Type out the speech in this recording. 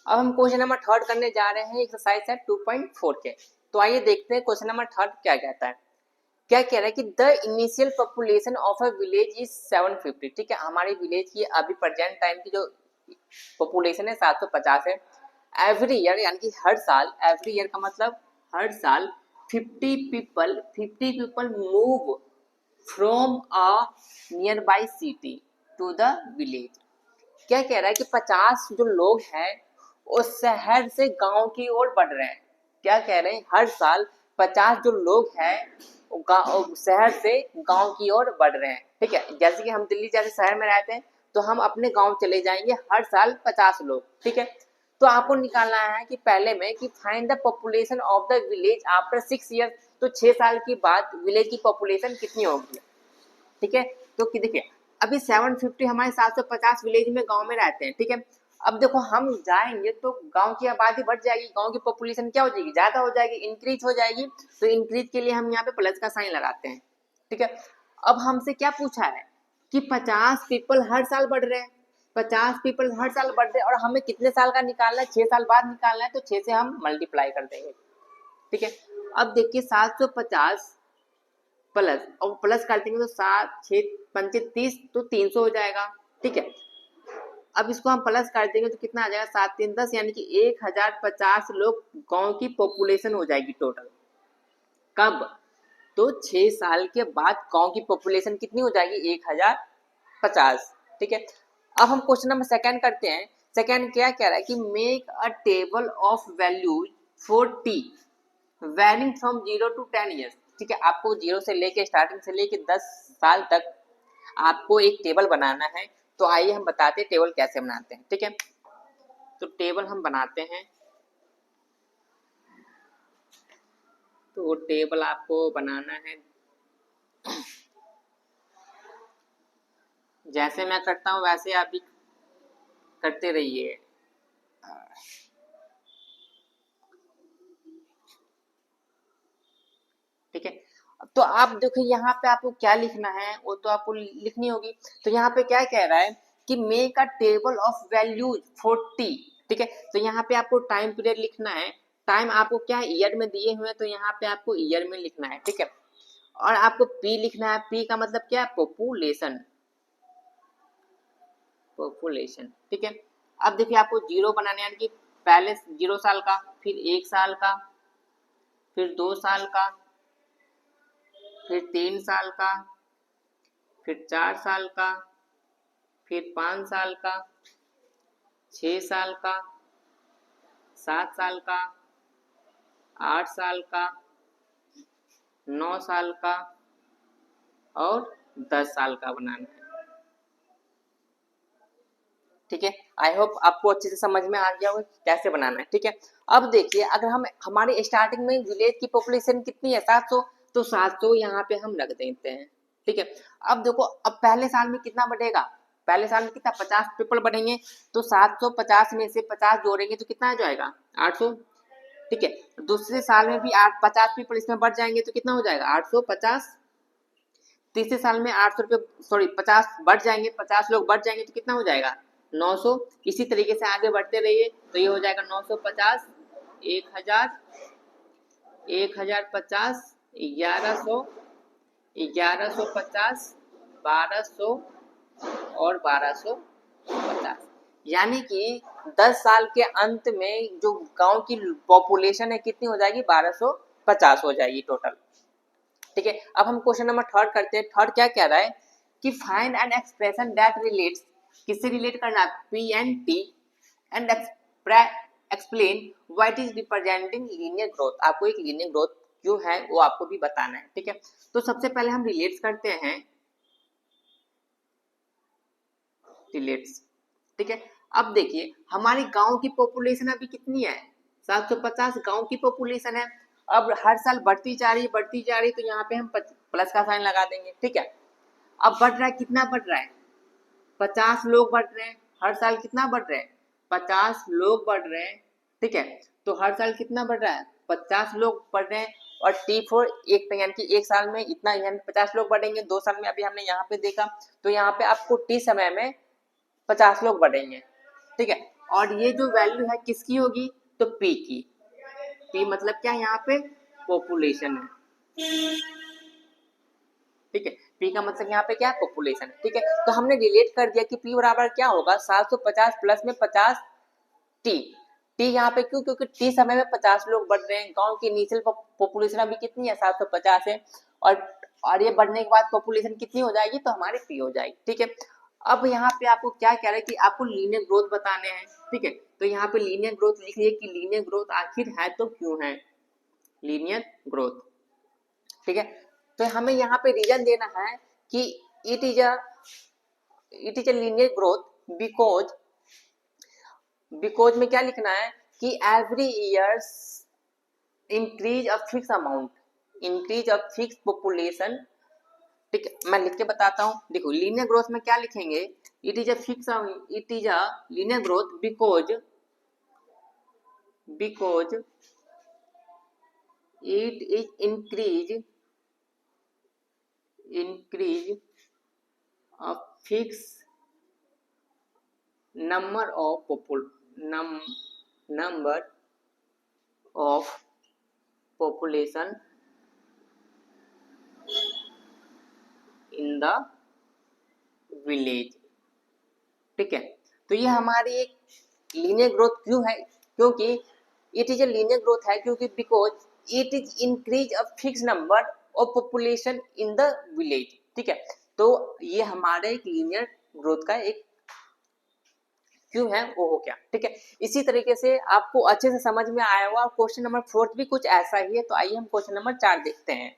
अब हम question number third करने जा रहे हैं, एक्सरसाइज है 2.4 के। तो आइए देखते हैं क्वेश्चन नंबर थर्ड क्या कहता है। क्या कह रहा है कि the initial population of a village is 750। ठीक है, हमारे विलेज की अभी प्रेजेंट टाइम की जो पॉपुलेशन है 750 है। एवरी ईयर यानी कि हर साल, एवरी ईयर का मतलब हर साल 50 people move from a nearby city to the village. क्या कह रहा है कि 50 जो लोग हैं वो शहर से गांव की ओर बढ़ रहे हैं। क्या कह रहे हैं, हर साल 50 जो लोग हैं वो शहर से गांव की ओर बढ़ रहे हैं। ठीक है, जैसे कि हम दिल्ली जैसे शहर में रहते हैं तो हम अपने गांव चले जाएंगे हर साल 50 लोग। ठीक है, तो आपको निकालना है कि पहले में कि find the population of the village after 6 year. तो 6 साल के बाद विलेज की पॉपुलेशन कितनी होगी। ठीक है, तो कि देखिए अभी 750 हमारे 750 विलेज में गांव में रहते हैं। ठीक है, अब देखो हम जाएंगे तो गांव की आबादी बढ़ जाएगी, गांव की पॉपुलेशन क्या हो जाएगी, ज्यादा हो जाएगी, इंक्रीज हो जाएगी। तो इंक्रीज के लिए हम यहाँ पे प्लस का साइन लगाते हैं। ठीक है, अब हमसे क्या पूछा है कि 50 पीपल हर साल बढ़ रहे हैं, 50 पीपल हर साल बढ़ रहे हैं और हमें कितने साल का निकालना है, 6 साल बाद निकालना है। तो 6 से हम मल्टीप्लाई कर देंगे। ठीक है, अब देखिए 750 प्लस, और प्लस कर देंगे तो 7 6 पंचे 30 तो 300 हो जाएगा। ठीक है, अब इसको हम प्लस कर देंगे तो कितना आ जाएगा, 7 3 10 यानी कि 1050 लोग गांव की पॉपुलेशन हो जाएगी टोटल। कब, तो 6 साल के बाद गांव की पॉपुलेशन कितनी हो जाएगी, 1050। ठीक है, अब हम क्वेश्चन नंबर सेकंड करते हैं। सेकंड क्या कह रहा है कि make a table of values for T varying from 0 to 10 years. ठीक है, आपको 0 से लेके स्टार्टिंग से लेके 10 साल तक आपको एक टेबल बनाना है। तो आइए हम बताते हैं टेबल कैसे बनाते हैं। ठीक है, तो टेबल हम बनाते हैं। तो टेबल आपको बनाना है जैसे मैं करता हूँ वैसे आप भी करते रहिए। ठीक है, तो आप देखो यहाँ पे आपको क्या लिखना है वो तो आपको लिखनी होगी। तो यहाँ पे क्या कह रहा है कि make a table of values for T. ठीक है, तो यहाँ पे आपको टाइम पीरियड लिखना है। टाइम आपको क्या ईयर में दिए हुए हैं तो यहाँ पे आपको ईयर में लिखना है। ठीक है, और आपको पी लिखना है। पी का मतलब क्या है, पॉपुलेशन, पॉपुलेशन। ठीक है, अब देखिए आपको 0 बनाने यानी कि पहले 0 साल का, फिर 1 साल का, फिर 2 साल का, फिर 3 साल का, फिर 4 साल का, फिर 5 साल का, 6 साल का, 7 साल का, 8 साल का, 9 साल का और 10 साल का बनाना है। ठीक है, आई होप आपको अच्छे से समझ में आ गया होगा कैसे बनाना है। ठीक है, अब देखिए अगर हम हमारे स्टार्टिंग में विलेज की पॉपुलेशन कितनी है, 700, तो 700 यहाँ पे हम रख देते हैं। ठीक है, अब देखो अब पहले साल में कितना बढ़ेगा, पहले साल में कितना 50 पीपल बढ़ेंगे। तो 750 में से 50 जोड़ेंगे तो कितना आ जाएगा, 800। ठीक है, दूसरे साल में भी 50 पीपल इसमें बढ़ जाएंगे तो कितना हो जाएगा, 850। तीसरे साल में 800 रुपये सॉरी 50 बढ़ जाएंगे, 50 लोग बढ़ जाएंगे तो कितना हो जाएगा, 900। इसी तरीके से आगे बढ़ते रहिए तो ये हो जाएगा 950, 1000, 1050, 1100, 1150, 1200 और 1250। यानी कि 10 साल के अंत में जो गांव की पॉपुलेशन है कितनी हो जाएगी, 1250 हो जाएगी टोटल। ठीक है, अब हम क्वेश्चन नंबर थर्ड करते हैं। थर्ड क्या कह रहा है कि find an expression that relates, किससे रिलेट करना है, P and T and explain what is representing linear growth. आपको एक लीनियर ग्रोथ क्यों है वो आपको भी बताना है। ठीक है, तो सबसे पहले हम रिलेट्स करते हैं, रिलेट्स। ठीक है, अब देखिए हमारे गांव की पॉपुलेशन अभी कितनी है, 750 गांव की पॉपुलेशन है। अब हर साल बढ़ती जा रही है, बढ़ती जा रही है, तो यहाँ पे हम प्लस का साइन लगा देंगे। ठीक है, अब बढ़ रहा है, कितना बढ़ रहा है, 50 लोग बढ़ रहे हैं हर साल। कितना बढ़ रहे हैं, 50 लोग बढ़ रहे हैं। ठीक है, तो हर साल कितना बढ़ रहा है, 50 लोग बढ़ रहे हैं। और T4 एक यानी कि एक साल में इतना यानी 50 लोग बढ़ेंगे, 2 साल में अभी हमने यहाँ पे देखा। तो यहाँ पे आपको T समय में 50 लोग बढ़ेंगे। ठीक है, और ये जो वैल्यू है किसकी होगी, तो पी की। पी मतलब क्या है, यहाँ पे पॉपुलेशन है, ठीक है। पी का मतलब यहाँ पे क्या है, पॉपुलेशन, ठीक है। तो हमने रिलेट कर दिया कि पी बराबर क्या होगा, 750 प्लस में 50 टी। टी यहाँ पे क्यों, क्योंकि टी समय में 50 लोग बढ़ रहे हैं। गांव की इनिशियल पॉपुलेशन अभी कितनी है, 750 है, और ये बढ़ने के बाद पॉपुलेशन कितनी हो जाएगी, तो हमारी पी हो जाएगी, ठीक है। अब यहाँ पे आपको क्या कह रहा है कि आपको लीनियर ग्रोथ बताने हैं, ठीक है। तो यहाँ पे लीनियर ग्रोथ लिखिए कि लीनियर ग्रोथ आखिर है तो क्यों है, लीनियर ग्रोथ, ठीक है। तो हमें यहाँ पे रीजन देना है कि it is a linear growth because में क्या लिखना है कि every years increase a fix amount, increase a fix population, ठीक है। मैं लिख के बताता हूँ, देखो लीनियर ग्रोथ में क्या लिखेंगे, it is a linear growth because it is increase a fixed number of population in the village, ठीक है। तो ये हमारी एक लीनियर ग्रोथ क्यों है, क्योंकि it is a linear growth है क्योंकि because it is increase a fix number of population in the village, ठीक है। तो ये हमारे एक लीनियर ग्रोथ का एक क्यों है वो हो गया, ठीक है। इसी तरीके से आपको अच्छे से समझ में आया हुआ। क्वेश्चन नंबर 4 भी कुछ ऐसा ही है। तो आइए हम क्वेश्चन नंबर 4 देखते हैं।